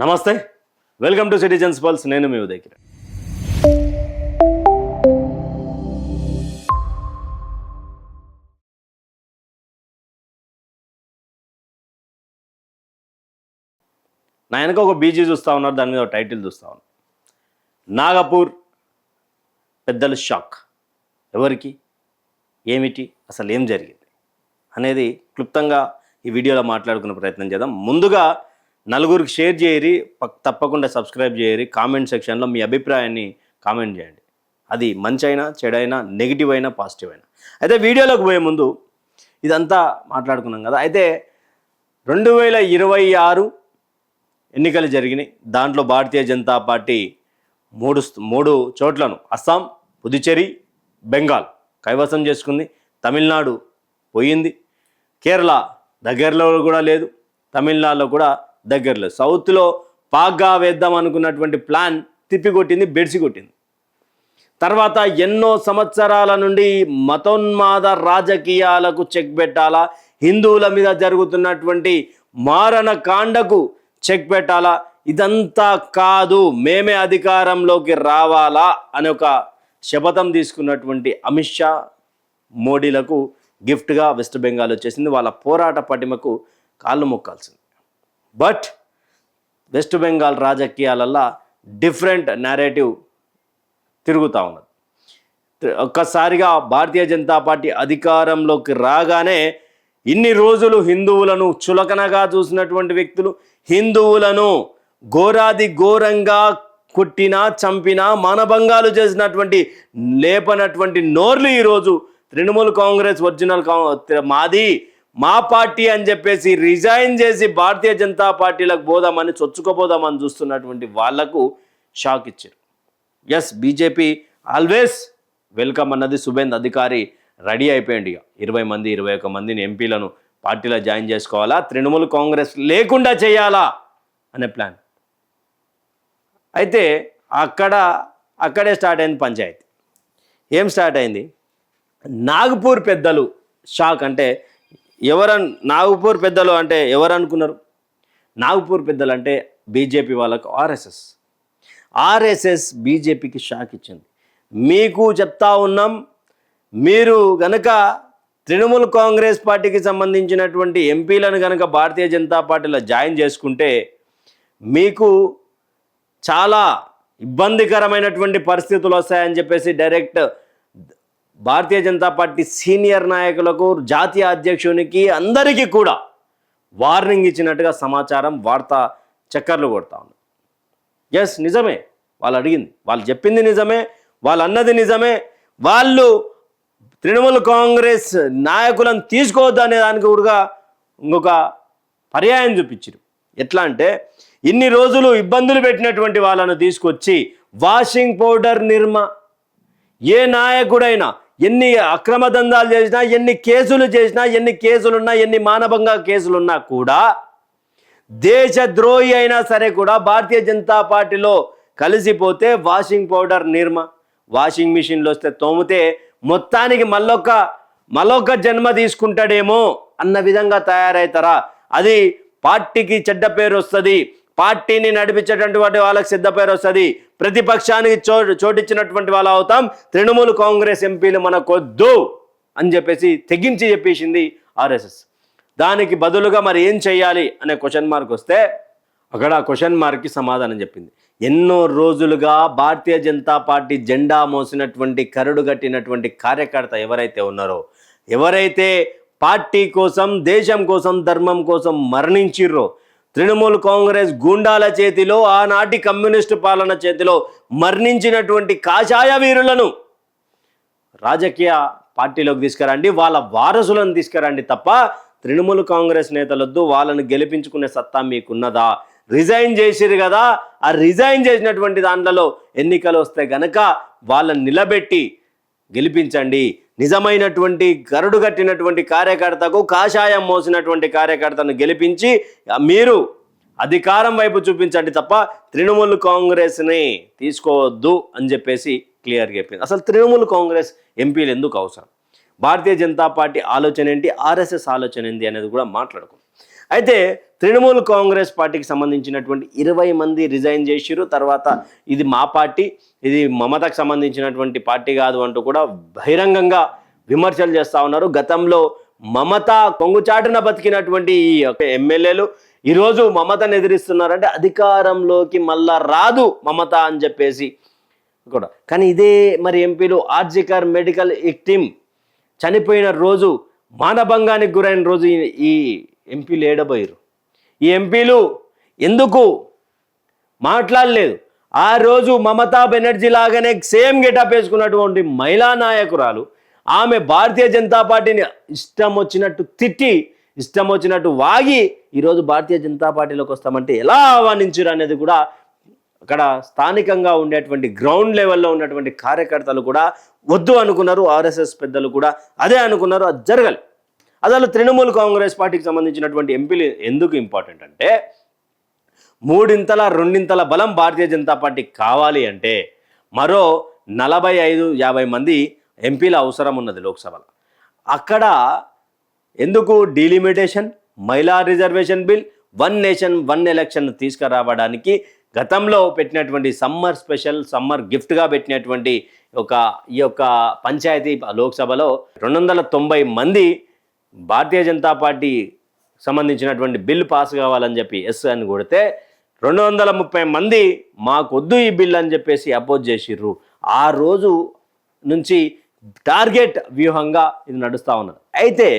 నమస్తే, welcome to citizens pulse. నేను మీ ఉదయ్ కిరణ్. నా వెనక ఒక బీజీ చూస్తూ ఉన్నారు, దాని మీద ఒక టైటిల్ చూస్తూ ఉన్నారు. నాగపూర్ పెద్దలు షాక్. ఎవరికి, ఏమిటి, అసలు ఏం జరిగింది అనేది క్లుప్తంగా ఈ వీడియోలో మాట్లాడుకునే ప్రయత్నం చేద్దాం. ముందుగా నలుగురికి షేర్ చేయరి, తప్పకుండా సబ్స్క్రైబ్ చేయరి, కామెంట్ సెక్షన్లో మీ అభిప్రాయాన్ని కామెంట్ చేయండి. అది మంచి అయినా, చెడైనా, నెగిటివ్ అయినా, పాజిటివ్ అయినా. అయితే వీడియోలోకి పోయే ముందు ఇదంతా మాట్లాడుకున్నాం కదా. అయితే 2026 ఎన్నికలు జరిగినాయి. దాంట్లో భారతీయ జనతా పార్టీ మూడు చోట్లను అస్సాం, పుదుచ్చేరి, బెంగాల్ కైవసం చేసుకుంది. తమిళనాడు పోయింది, కేరళ దగ్గరలో కూడా లేదు, తమిళనాడులో కూడా దగ్గరలో. సౌత్లో పాగ్గా వేద్దాం అనుకున్నటువంటి ప్లాన్ తిప్పికొట్టింది, బెడిసి కొట్టింది. తర్వాత ఎన్నో సంవత్సరాల నుండి మతోన్మాద రాజకీయాలకు చెక్ పెట్టాలా, హిందువుల మీద జరుగుతున్నటువంటి మారణ కాండకు చెక్ పెట్టాలా, ఇదంతా కాదు మేమే అధికారంలోకి రావాలా అనే ఒక శపథం తీసుకున్నటువంటి అమిత్ షా, మోడీలకు గిఫ్ట్గా వెస్ట్ బెంగాల్ వచ్చేసింది. వాళ్ళ పోరాట పటిమకు కాళ్ళు మొక్కాల్సింది. బట్ వెస్ట్ బెంగాల్ రాజకీయాలల్లో డిఫరెంట్ నేరేటివ్ తిరుగుతూ ఉన్నది. ఒక్కసారిగా భారతీయ జనతా పార్టీ అధికారంలోకి రాగానే ఇన్ని రోజులు హిందువులను చులకనగా చూసినటువంటి వ్యక్తులు, హిందువులను ఘోరాది ఘోరంగా కొట్టినా, చంపినా, మానభంగాలు చేసినటువంటి లేపనటువంటి నోర్లు ఈరోజు తృణమూల్ కాంగ్రెస్ ఒరిజినల్ మాది, మా పార్టీ అని చెప్పేసి రిజైన్ చేసి భారతీయ జనతా పార్టీలకు పోదామని, చొచ్చుకోపోదామని చూస్తున్నటువంటి వాళ్లకు షాక్ ఇచ్చారు. ఎస్, బీజేపీ ఆల్వేస్ వెల్కమ్ అన్నది. సుబేంద్ అధికారి రెడీ అయిపోయింది. ఇక 20 మంది 21 మందిని ఎంపీలను పార్టీలో జాయిన్ చేసుకోవాలా, తృణమూల్ కాంగ్రెస్ లేకుండా చేయాలా అనే ప్లాన్. అయితే అక్కడే స్టార్ట్ అయింది పంచాయతీ. ఏం స్టార్ట్ అయింది? నాగపూర్ పెద్దలు షాక్. అంటే నాగపూర్ పెద్దలు అంటే ఎవరు అనుకున్నారు? నాగపూర్ పెద్దలు అంటే బీజేపీ వాళ్ళకు ఆర్ఎస్ఎస్ బీజేపీకి షాక్ ఇచ్చింది. మీకు చెప్తా ఉన్నాం, మీరు గనక తృణమూల్ కాంగ్రెస్ పార్టీకి సంబంధించినటువంటి ఎంపీలను కనుక భారతీయ జనతా పార్టీలో జాయిన్ చేసుకుంటే మీకు చాలా ఇబ్బందికరమైనటువంటి పరిస్థితులు వస్తాయని చెప్పేసి direct Bharatiya Janata party senior నాయకులకు, జాతీయ అధ్యక్షునికి, అందరికీ కూడా వార్నింగ్ ఇచ్చినట్టుగా సమాచారం, వార్త చక్కర్లు కొడతా ఉంది. ఎస్, నిజమే. వాళ్ళు అడిగింది, వాళ్ళు చెప్పింది నిజమే, వాళ్ళు అన్నది నిజమే. వాళ్ళు తృణమూల్ కాంగ్రెస్ నాయకులను తీసుకోవద్దు అనే దానికి కూడా ఇంకొక పర్యాయం చూపించారు. ఎట్లా అంటే, ఇన్ని రోజులు ఇబ్బందులు పెట్టినటువంటి వాళ్ళను తీసుకొచ్చి వాషింగ్ పౌడర్ ఏ నాయకుడైనా ఎన్ని అక్రమ దందాలు చేసినా, ఎన్ని కేసులు చేసినా, ఎన్ని కేసులున్నా, ఎన్ని మానభంగ కేసులున్నా కూడా, దేశద్రోహి అయినా సరే కూడా భారతీయ జనతా పార్టీలో కలిసిపోతే వాషింగ్ పౌడర్ వాషింగ్ మిషన్లో వస్తే తోమితే మొత్తానికి మళ్ళొక్క జన్మ తీసుకుంటాడేమో అన్న విధంగా తయారవుతారా? అది పార్టీకి చెడ్డ పేరు వస్తుంది, పార్టీని నడిపించేటువంటి వాళ్ళకి సిద్ధ పేరు వస్తుంది, ప్రతిపక్షానికి చోటిచ్చినటువంటి వాళ్ళు అవుతాం, తృణమూల్ కాంగ్రెస్ ఎంపీలు మనకొద్దు అని చెప్పేసి తెగించి చెప్పేసింది ఆర్ఎస్ఎస్. దానికి బదులుగా మరి ఏం చేయాలి అనే క్వశ్చన్ మార్క్ వస్తే అక్కడ ఆ క్వశ్చన్ మార్క్కి సమాధానం చెప్పింది. ఎన్నో రోజులుగా భారతీయ జనతా పార్టీ జెండా మోసినటువంటి, కరడు కట్టినటువంటి కార్యకర్త ఎవరైతే ఉన్నారో, ఎవరైతే పార్టీ కోసం, దేశం కోసం, ధర్మం కోసం మరణించిర్రో, తృణమూల్ కాంగ్రెస్ గూండాల చేతిలో, ఆనాటి కమ్యూనిస్టు పాలన చేతిలో మరణించినటువంటి కాషాయ వీరులను రాజకీయ పార్టీలోకి తీసుకురండి, వాళ్ళ వారసులను తీసుకురండి తప్ప తృణమూల్ కాంగ్రెస్ నేతలొద్దు. వాళ్ళను గెలిపించుకునే సత్తా మీకున్నదా? రిజైన్ చేసిరు కదా, ఆ రిజైన్ చేసినటువంటి దాంట్లో ఎన్నికలు వస్తే గనక వాళ్ళని నిలబెట్టి గెలిపించండి. నిజమైనటువంటి గరుడు కట్టినటువంటి కార్యకర్తకు, కాషాయం మోసినటువంటి కార్యకర్తను గెలిపించి మీరు అధికారం వైపు చూపించండి తప్ప తృణమూల్ కాంగ్రెస్ని తీసుకోవద్దు అని చెప్పేసి క్లియర్గా చెప్పింది. అసలు తృణమూల్ కాంగ్రెస్ ఎంపీలు ఎందుకు అవసరం? భారతీయ జనతా పార్టీ ఆలోచన ఏంటి, ఆర్ఎస్ఎస్ ఆలోచన ఏంటి అనేది కూడా మాట్లాడుకుందాం. అయితే తృణమూల్ కాంగ్రెస్ పార్టీకి సంబంధించినటువంటి 20 మంది రిజైన్ చేసిరు. తర్వాత ఇది మా పార్టీ, ఇది మమతకు సంబంధించినటువంటి పార్టీ కాదు అంటూ కూడా బహిరంగంగా విమర్శలు చేస్తూ ఉన్నారు. గతంలో మమత కొంగుచాటున బతికినటువంటి ఈ ఎమ్మెల్యేలు ఈరోజు మమతను ఎదిరిస్తున్నారంటే అధికారంలోకి మళ్ళా రాదు మమత అని చెప్పేసి కూడా. కానీ ఇదే మరి ఎంపీలు ఆర్జికర్ మెడికల్ టీమ్ చనిపోయిన రోజు, మానభంగానికి గురైన రోజు ఈ ఎంపీలు ఏడబోయారు. ఈ ఎంపీలు ఎందుకు మాట్లాడలేదు? ఆ రోజు మమతా బెనర్జీ లాగానే సేమ్ గెటప్ వేసుకున్నటువంటి మహిళా నాయకురాలు ఆమె భారతీయ జనతా పార్టీని ఇష్టం వచ్చినట్టు తిట్టి, ఇష్టం వచ్చినట్టు వాగి ఈరోజు భారతీయ జనతా పార్టీలోకి వస్తామంటే ఎలా ఆహ్వానించారు అనేది కూడా అక్కడ స్థానికంగా ఉండేటువంటి గ్రౌండ్ లెవెల్లో ఉన్నటువంటి కార్యకర్తలు కూడా వద్దు అనుకున్నారు. ఆర్ఎస్ఎస్ పెద్దలు కూడా అదే అనుకున్నారు. అది జరగాలి. అసలు తృణమూల్ కాంగ్రెస్ పార్టీకి సంబంధించినటువంటి ఎంపీలు ఎందుకు ఇంపార్టెంట్ అంటే, 2 బలం భారతీయ జనతా పార్టీకి కావాలి అంటే మరో 45-50 మంది ఎంపీల అవసరం ఉన్నది లోక్సభలో. అక్కడ ఎందుకు డీలిమిటేషన్, మహిళా రిజర్వేషన్ బిల్, 1 నేషన్ 1 ఎలక్షన్ తీసుకురావడానికి గతంలో పెట్టినటువంటి సమ్మర్ స్పెషల్, సమ్మర్ గిఫ్ట్గా పెట్టినటువంటి ఈ యొక్క పంచాయతీ లోక్సభలో 290 మంది భారతీయ జనతా పార్టీ సంబంధించినటువంటి బిల్ పాస్ కావాలని చెప్పి ఎస్ అని కొడితే 230 మంది మాకొద్దు ఈ బిల్ అని చెప్పేసి అపోజ్ చేసిర్రు. ఆ రోజు నుంచి టార్గెట్ వ్యూహంగా ఇది నడుస్తూ ఉన్నది. అయితే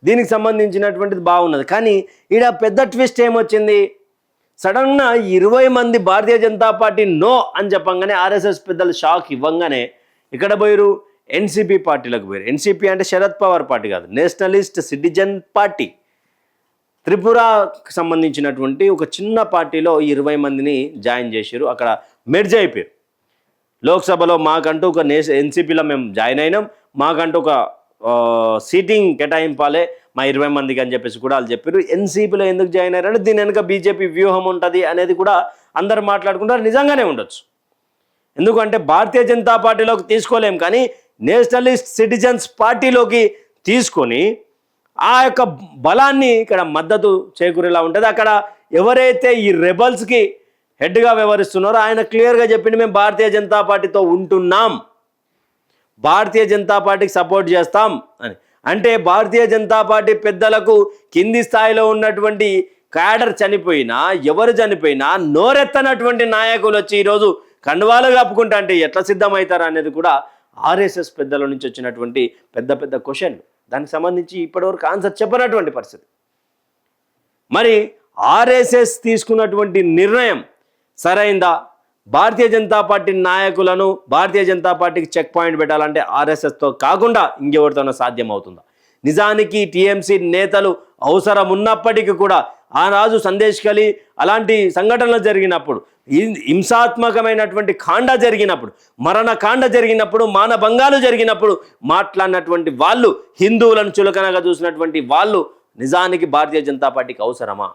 దీనికి సంబంధించినటువంటిది బాగున్నది. కానీ ఈడ పెద్ద ట్విస్ట్ ఏమొచ్చింది? సడన్గా 20 మంది భారతీయ జనతా పార్టీ నో అని చెప్పంగానే ఆర్ఎస్ఎస్ పెద్దలు షాక్ ఇవ్వంగానే ఇక్కడ పోయారు, ఎన్సీపీ పార్టీలకు పోయారు. ఎన్సీపీ అంటే శరద్ పవార్ పార్టీ కాదు, నేషనలిస్ట్ సిటిజన్ పార్టీ. త్రిపురకు సంబంధించినటువంటి ఒక చిన్న పార్టీలో 20 మందిని జాయిన్ చేశారు. అక్కడ మెర్జ్ అయిపోయారు. లోక్సభలో మాకంటూ ఒక ఎన్సీపీలో మేము జాయిన్ అయినాం, మాకంటూ ఒక సీటింగ్ కేటాయింపాలే మా 20 మందికి అని చెప్పేసి కూడా వాళ్ళు చెప్పారు. ఎన్సీపీలో ఎందుకు జాయిన్ అయ్యారంటే దీని వెనుక బీజేపీ వ్యూహం ఉంటుంది అనేది కూడా అందరు మాట్లాడుకుంటారు. నిజంగానే ఉండొచ్చు. ఎందుకంటే భారతీయ జనతా పార్టీలోకి తీసుకోలేం, కానీ నేషనలిస్ట్ సిటిజన్స్ పార్టీలోకి తీసుకొని ఆ యొక్క బలాన్ని ఇక్కడ మద్దతు చేకూరేలా ఉంటుంది. అక్కడ ఎవరైతే ఈ రెబల్స్కి హెడ్గా వ్యవహరిస్తున్నారో ఆయన క్లియర్గా చెప్పింది, మేము భారతీయ జనతా పార్టీతో ఉంటున్నాం, భారతీయ జనతా పార్టీకి సపోర్ట్ చేస్తాం అని. అంటే భారతీయ జనతా పార్టీ పెద్దలకు కింది స్థాయిలో ఉన్నటువంటి క్యాడర్ చనిపోయినా, ఎవరు చనిపోయినా నోరెత్తనటువంటి నాయకులు వచ్చి ఈరోజు కండువాలు కప్పుకుంటా అంటే ఎట్లా సిద్ధమవుతారా అనేది కూడా ఆర్ఎస్ఎస్ పెద్దల నుంచి వచ్చినటువంటి పెద్ద పెద్ద క్వశ్చన్లు. దానికి సంబంధించి ఇప్పటివరకు ఆన్సర్ చెప్పనటువంటి పరిస్థితి. మరి ఆర్ఎస్ఎస్ తీసుకున్నటువంటి నిర్ణయం సరైందా? భారతీయ జనతా పార్టీ నాయకులను భారతీయ జనతా పార్టీకి చెక్ పాయింట్ పెట్టాలంటే ఆర్ఎస్ఎస్తో కాకుండా ఇంకెవరితోనో సాధ్యం అవుతుందా? నిజానికి టీఎంసీ నేతలు అవసరం ఉన్నప్పటికీ కూడా ఆ రాజు సందేశ్ ఖలీ అలాంటి సంఘటనలు జరిగినప్పుడు, హింసాత్మకమైనటువంటి కాండ జరిగినప్పుడు, మరణ కాండ జరిగినప్పుడు, మానభంగాలు జరిగినప్పుడు మాట్లాడినటువంటి వాళ్ళు, హిందువులను చులకనగా చూసినటువంటి వాళ్ళు నిజానికి భారతీయ జనతా పార్టీకి అవసరమా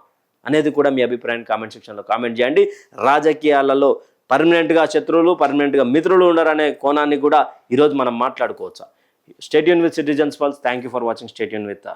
అనేది కూడా మీ అభిప్రాయాన్ని కామెంట్ సెక్షన్లో కామెంట్ చేయండి. రాజకీయాలలో పర్మనెంట్గా శత్రువులు, పర్మనెంట్గా మిత్రులు ఉండరనే కోణాన్ని కూడా ఈరోజు మనం మాట్లాడుకోవచ్చా? Stay tune with Citizens Pulse. Thank you for watching. Stay tune with